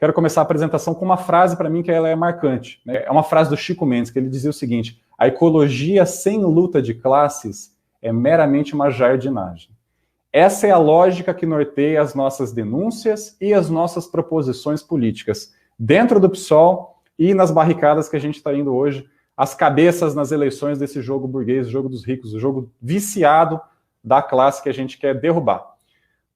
quero começar a apresentação com uma frase para mim que ela é marcante, né? É uma frase do Chico Mendes, que ele dizia o seguinte: a ecologia sem luta de classes é meramente uma jardinagem. Essa é a lógica que norteia as nossas denúncias e as nossas proposições políticas, dentro do PSOL e nas barricadas que a gente está indo hoje, as cabeças nas eleições desse jogo burguês, o jogo dos ricos, o jogo viciado da classe que a gente quer derrubar.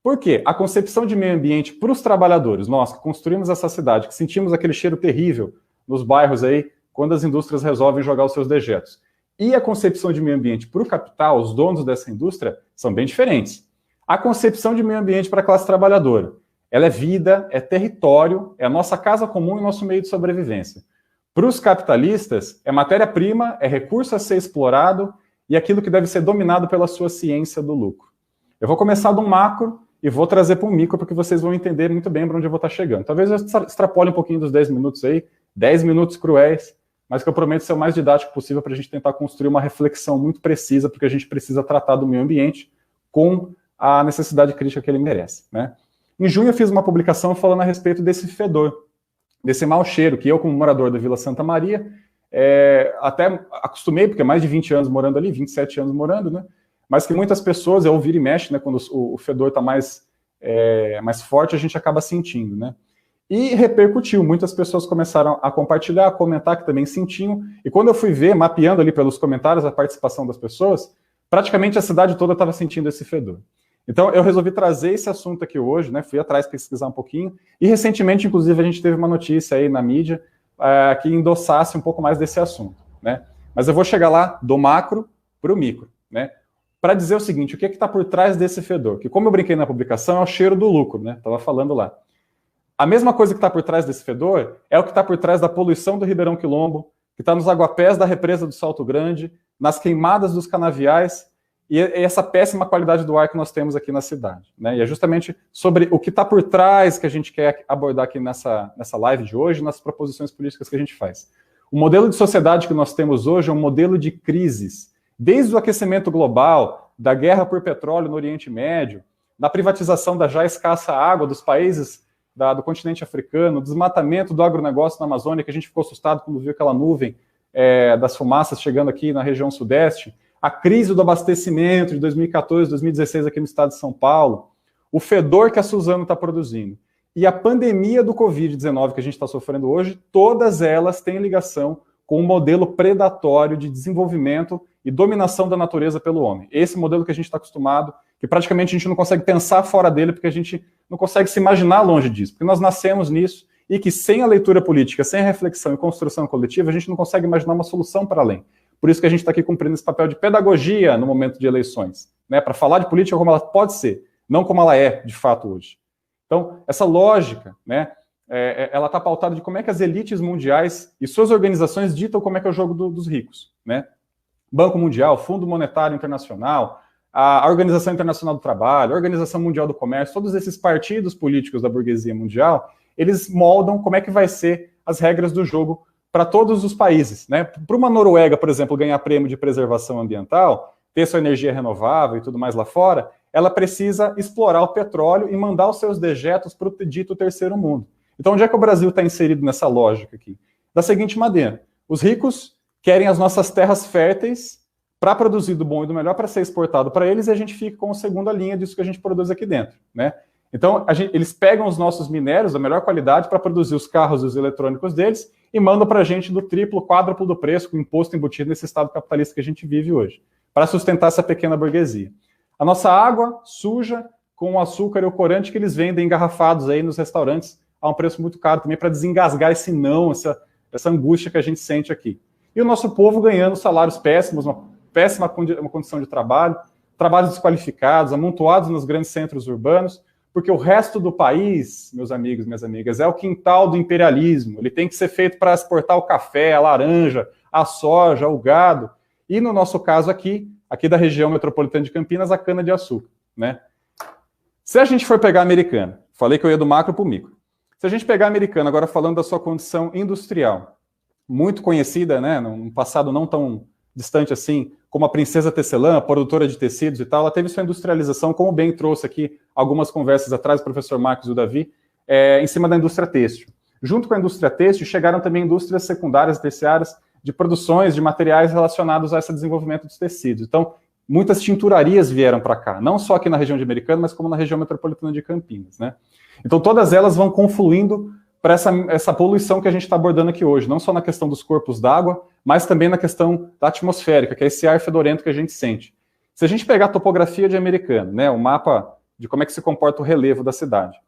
Por quê? A concepção de meio ambiente para os trabalhadores, nós que construímos essa cidade, que sentimos aquele cheiro terrível nos bairros aí, quando as indústrias resolvem jogar os seus dejetos, e a concepção de meio ambiente para o capital, os donos dessa indústria, são bem diferentes. A concepção de meio ambiente para a classe trabalhadora, ela é vida, é território, é a nossa casa comum e nosso meio de sobrevivência. Para os capitalistas, é matéria-prima, é recurso a ser explorado e aquilo que deve ser dominado pela sua ciência do lucro. Eu vou começar de um macro e vou trazer para um micro, porque vocês vão entender muito bem para onde eu vou estar chegando. Talvez eu extrapole um pouquinho dos 10 minutos aí, 10 minutos cruéis, mas que eu prometo ser o mais didático possível para a gente tentar construir uma reflexão muito precisa, porque a gente precisa tratar do meio ambiente com a necessidade crítica que ele merece, né? Em junho eu fiz uma publicação falando a respeito desse fedor, desse mau cheiro, que eu, como morador da Vila Santa Maria, até acostumei, porque é mais de 20 anos morando ali, 27 anos morando, né? Mas que muitas pessoas, eu ouvir e mexe, né, quando o fedor está mais forte, a gente acaba sentindo, né? E repercutiu, muitas pessoas começaram a compartilhar, a comentar que também sentiam, e quando eu fui ver, mapeando ali pelos comentários a participação das pessoas, praticamente a cidade toda estava sentindo esse fedor. Então, eu resolvi trazer esse assunto aqui hoje, né? Fui atrás pesquisar um pouquinho, e recentemente, inclusive, a gente teve uma notícia aí na mídia que endossasse um pouco mais desse assunto, né? Mas eu vou chegar lá do macro para o micro, né? Para dizer o seguinte, o que está por trás desse fedor? Que, como eu brinquei na publicação, é o cheiro do lucro, né? Estava falando lá. A mesma coisa que está por trás desse fedor é o que está por trás da poluição do Ribeirão Quilombo, que está nos aguapés da represa do Salto Grande, nas queimadas dos canaviais, e essa péssima qualidade do ar que nós temos aqui na cidade, né? E é justamente sobre o que está por trás que a gente quer abordar aqui nessa live de hoje, nas proposições políticas que a gente faz. O modelo de sociedade que nós temos hoje é um modelo de crises, desde o aquecimento global, da guerra por petróleo no Oriente Médio, da privatização da já escassa água dos países do continente africano, desmatamento do agronegócio na Amazônia, que a gente ficou assustado quando viu aquela nuvem das fumaças chegando aqui na região sudeste, a crise do abastecimento de 2014, 2016 aqui no estado de São Paulo, o fedor que a Suzano está produzindo, e a pandemia do Covid-19 que a gente está sofrendo hoje, todas elas têm ligação com um modelo predatório de desenvolvimento e dominação da natureza pelo homem. Esse modelo que a gente está acostumado, que praticamente a gente não consegue pensar fora dele, porque a gente não consegue se imaginar longe disso, porque nós nascemos nisso, e que sem a leitura política, sem a reflexão e construção coletiva, a gente não consegue imaginar uma solução para além. Por isso que a gente está aqui cumprindo esse papel de pedagogia no momento de eleições, né, para falar de política como ela pode ser, não como ela é, de fato, hoje. Então, essa lógica, né, ela está pautada de como é que as elites mundiais e suas organizações ditam como é que é o jogo dos ricos, né? Banco Mundial, Fundo Monetário Internacional, a Organização Internacional do Trabalho, a Organização Mundial do Comércio, todos esses partidos políticos da burguesia mundial, eles moldam como é que vai ser as regras do jogo para todos os países, né? Para uma Noruega, por exemplo, ganhar prêmio de preservação ambiental, ter sua energia renovável e tudo mais lá fora, ela precisa explorar o petróleo e mandar os seus dejetos para o dito terceiro mundo. Então, onde é que o Brasil está inserido nessa lógica aqui? Da seguinte maneira: os ricos querem as nossas terras férteis para produzir do bom e do melhor para ser exportado para eles, e a gente fica com a segunda linha disso que a gente produz aqui dentro, né? Então, eles pegam os nossos minérios da melhor qualidade para produzir os carros e os eletrônicos deles e mandam para a gente do triplo, quádruplo do preço, com o imposto embutido nesse estado capitalista que a gente vive hoje, para sustentar essa pequena burguesia. A nossa água suja com o açúcar e o corante que eles vendem engarrafados aí nos restaurantes a um preço muito caro também, para desengasgar esse não, essa angústia que a gente sente aqui. E o nosso povo ganhando salários péssimos, uma péssima condição de trabalho, trabalhos desqualificados, amontoados nos grandes centros urbanos, porque o resto do país, meus amigos, minhas amigas, é o quintal do imperialismo. Ele tem que ser feito para exportar o café, a laranja, a soja, o gado. E no nosso caso aqui da região metropolitana de Campinas, a cana-de-açúcar, né? Se a gente for pegar a Americana, falei que eu ia do macro para o micro. Se a gente pegar a Americana, agora falando da sua condição industrial, muito conhecida, né, num passado não tão distante assim, como a Princesa Tecelã, produtora de tecidos e tal, ela teve sua industrialização, como bem trouxe aqui algumas conversas atrás, o professor Marcos e o Davi, em cima da indústria têxtil. Junto com a indústria têxtil, chegaram também indústrias secundárias e terciárias de produções de materiais relacionados a esse desenvolvimento dos tecidos. Então, muitas tinturarias vieram para cá, não só aqui na região de Americana, mas como na região metropolitana de Campinas, né? Então, todas elas vão confluindo para essa poluição que a gente está abordando aqui hoje, não só na questão dos corpos d'água, mas também na questão da atmosférica, que é esse ar fedorento que a gente sente. Se a gente pegar a topografia de Americana, né, o mapa de como é que se comporta o relevo da cidade,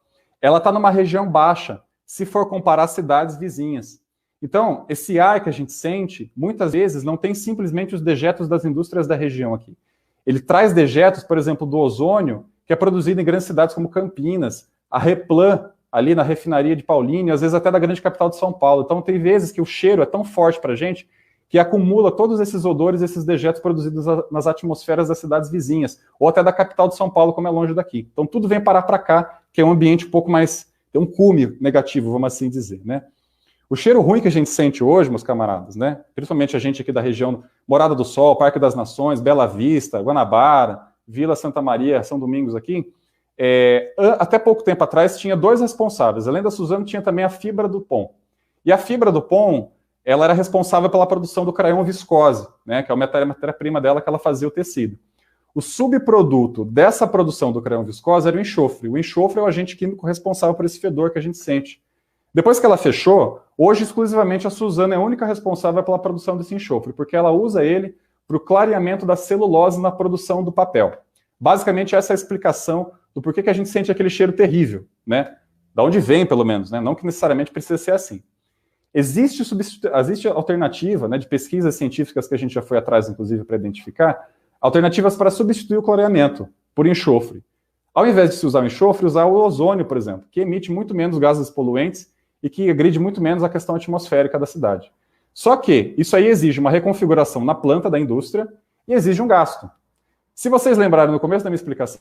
ela está numa região baixa, se for comparar cidades vizinhas. Então, esse ar que a gente sente, muitas vezes, não tem simplesmente os dejetos das indústrias da região aqui. Ele traz dejetos, por exemplo, do ozônio, que é produzido em grandes cidades como Campinas, a Replan, ali na refinaria de Paulínia, às vezes até da grande capital de São Paulo. Então, tem vezes que o cheiro é tão forte para a gente que acumula todos esses odores, esses dejetos produzidos nas atmosferas das cidades vizinhas, ou até da capital de São Paulo, como é longe daqui. Então, tudo vem parar para cá, que é um ambiente um pouco mais, tem um cume negativo, vamos assim dizer, né? O cheiro ruim que a gente sente hoje, meus camaradas, né? Principalmente a gente aqui da região Morada do Sol, Parque das Nações, Bela Vista, Guanabara, Vila Santa Maria, São Domingos aqui, até pouco tempo atrás tinha dois responsáveis. Além da Suzano, tinha também a fibra do POM. E a fibra do POM, ela era responsável pela produção do crayon viscose, né, que é a matéria-prima dela que ela fazia o tecido. O subproduto dessa produção do crayon viscose era o enxofre. O enxofre é o agente químico responsável por esse fedor que a gente sente. Depois que ela fechou, hoje exclusivamente a Suzano é a única responsável pela produção desse enxofre, porque ela usa ele para o clareamento da celulose na produção do papel. Basicamente, essa é a explicação do porquê que a gente sente aquele cheiro terrível, né? Da onde vem, pelo menos, né? Não que necessariamente precisa ser assim. Existe alternativa, né, de pesquisas científicas que a gente já foi atrás, inclusive, para identificar, alternativas para substituir o clareamento por enxofre. Ao invés de se usar o enxofre, usar o ozônio, por exemplo, que emite muito menos gases poluentes e que agride muito menos a questão atmosférica da cidade. Só que isso aí exige uma reconfiguração na planta da indústria e exige um gasto. Se vocês lembrarem no começo da minha explicação,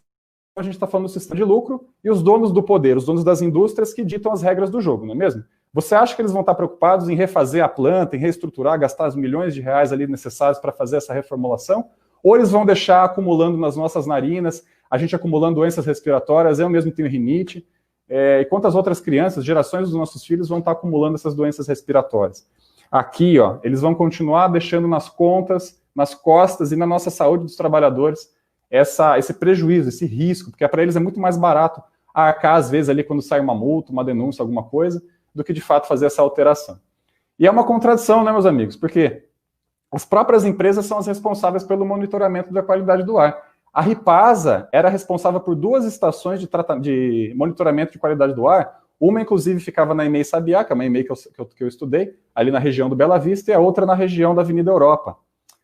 a gente está falando do sistema de lucro e os donos do poder, os donos das indústrias que ditam as regras do jogo, não é mesmo? Você acha que eles vão estar preocupados em refazer a planta, em reestruturar, gastar os milhões de reais ali necessários para fazer essa reformulação? Ou eles vão deixar acumulando nas nossas narinas, a gente acumulando doenças respiratórias, eu mesmo tenho rinite, e quantas outras crianças, gerações dos nossos filhos vão estar acumulando essas doenças respiratórias? Aqui, ó, eles vão continuar deixando nas contas, nas costas e na nossa saúde dos trabalhadores esse prejuízo, esse risco, porque para eles é muito mais barato arcar, às vezes, ali quando sai uma multa, uma denúncia, alguma coisa, do que, de fato, fazer essa alteração. E é uma contradição, né, meus amigos? Porque as próprias empresas são as responsáveis pelo monitoramento da qualidade do ar. A Ripasa era responsável por 2 estações de monitoramento de qualidade do ar. Uma, inclusive, ficava na EMEI Sabiá, que é uma EMEI que eu estudei, ali na região do Bela Vista, e a outra na região da Avenida Europa,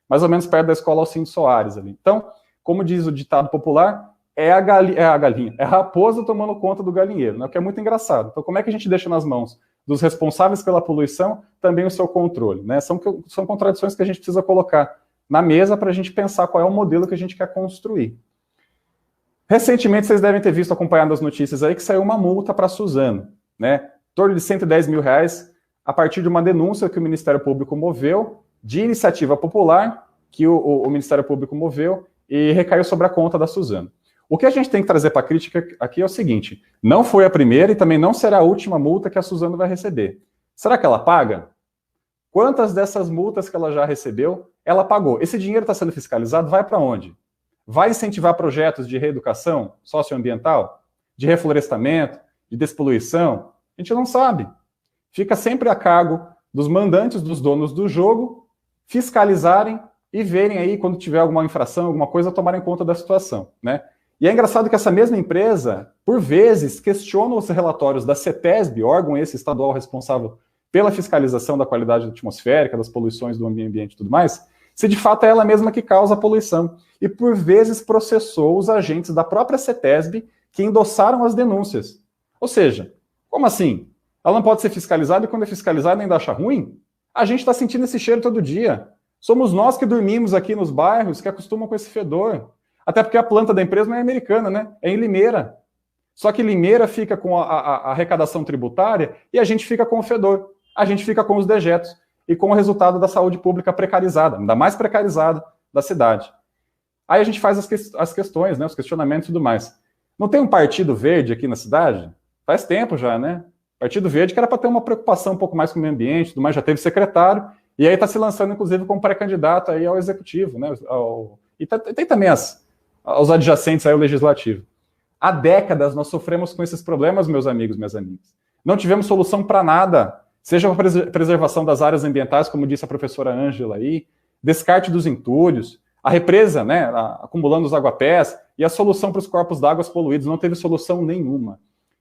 mais ou menos perto da Escola Alcindo Soares ali. Então, como diz o ditado popular, é a raposa tomando conta do galinheiro, né? O que é muito engraçado. Então, como é que a gente deixa nas mãos dos responsáveis pela poluição também o seu controle, né? São contradições que a gente precisa colocar na mesa para a gente pensar qual é o modelo que a gente quer construir. Recentemente, vocês devem ter visto, acompanhando as notícias aí, que saiu uma multa para a Suzano, né? Em torno de R$110 mil, a partir de uma denúncia que o Ministério Público moveu, de iniciativa popular, que o Ministério Público moveu, e recaiu sobre a conta da Suzano. O que a gente tem que trazer para a crítica aqui é o seguinte: não foi a primeira e também não será a última multa que a Suzano vai receber. Será que ela paga? Quantas dessas multas que ela já recebeu, ela pagou? Esse dinheiro está sendo fiscalizado, vai para onde? Vai incentivar projetos de reeducação socioambiental, de reflorestamento, de despoluição? A gente não sabe. Fica sempre a cargo dos mandantes, dos donos do jogo, fiscalizarem e verem aí, quando tiver alguma infração, alguma coisa, tomarem conta da situação, né? E é engraçado que essa mesma empresa, por vezes, questiona os relatórios da CETESB, órgão esse estadual responsável pela fiscalização da qualidade atmosférica, das poluições do meio ambiente e tudo mais, se de fato é ela mesma que causa a poluição. E por vezes processou os agentes da própria CETESB que endossaram as denúncias. Ou seja, como assim? Ela não pode ser fiscalizada e quando é fiscalizada ainda acha ruim? A gente está sentindo esse cheiro todo dia. Somos nós que dormimos aqui nos bairros que acostumam com esse fedor. Até porque a planta da empresa não é americana, né? É em Limeira. Só que Limeira fica com a arrecadação tributária e a gente fica com o fedor. A gente fica com os dejetos e com o resultado da saúde pública precarizada, ainda mais precarizada da cidade. Aí a gente faz as questões, né? Os questionamentos e tudo mais. Não tem um partido verde aqui na cidade? Faz tempo já, né? Partido Verde, que era para ter uma preocupação um pouco mais com o meio ambiente, tudo mais, já teve secretário, e aí está se lançando, inclusive, como pré-candidato aí ao executivo, né? E tem também os adjacentes aí ao legislativo. Há décadas nós sofremos com esses problemas, meus amigos, minhas amigas. Não tivemos solução para nada, seja a preservação das áreas ambientais, como disse a professora Ângela aí, descarte dos entulhos, a represa, né, acumulando os aguapés, e a solução para os corpos d'água poluídos, não teve solução nenhuma.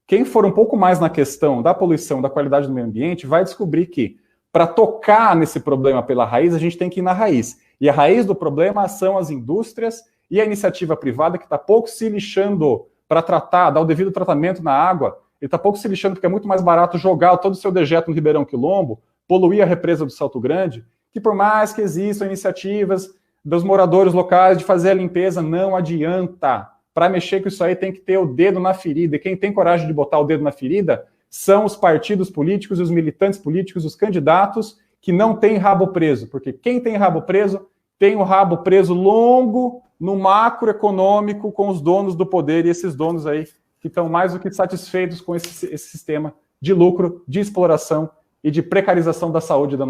Quem for um pouco mais na questão da poluição, da qualidade do meio ambiente, vai descobrir que, para tocar nesse problema pela raiz, a gente tem que ir na raiz. E a raiz do problema são as indústrias e a iniciativa privada, que está pouco se lixando para tratar, dar o devido tratamento na água. Ele está pouco se lixando porque é muito mais barato jogar todo o seu dejeto no Ribeirão Quilombo, poluir a represa do Salto Grande, que por mais que existam iniciativas dos moradores locais de fazer a limpeza, não adianta. Para mexer com isso aí tem que ter o dedo na ferida. E quem tem coragem de botar o dedo na ferida são os partidos políticos, os militantes políticos, os candidatos que não têm rabo preso. Porque quem tem rabo preso tem o rabo preso longo no macroeconômico com os donos do poder, e esses donos aí que estão mais do que satisfeitos com esse sistema de lucro, de exploração e de precarização da saúde da nossa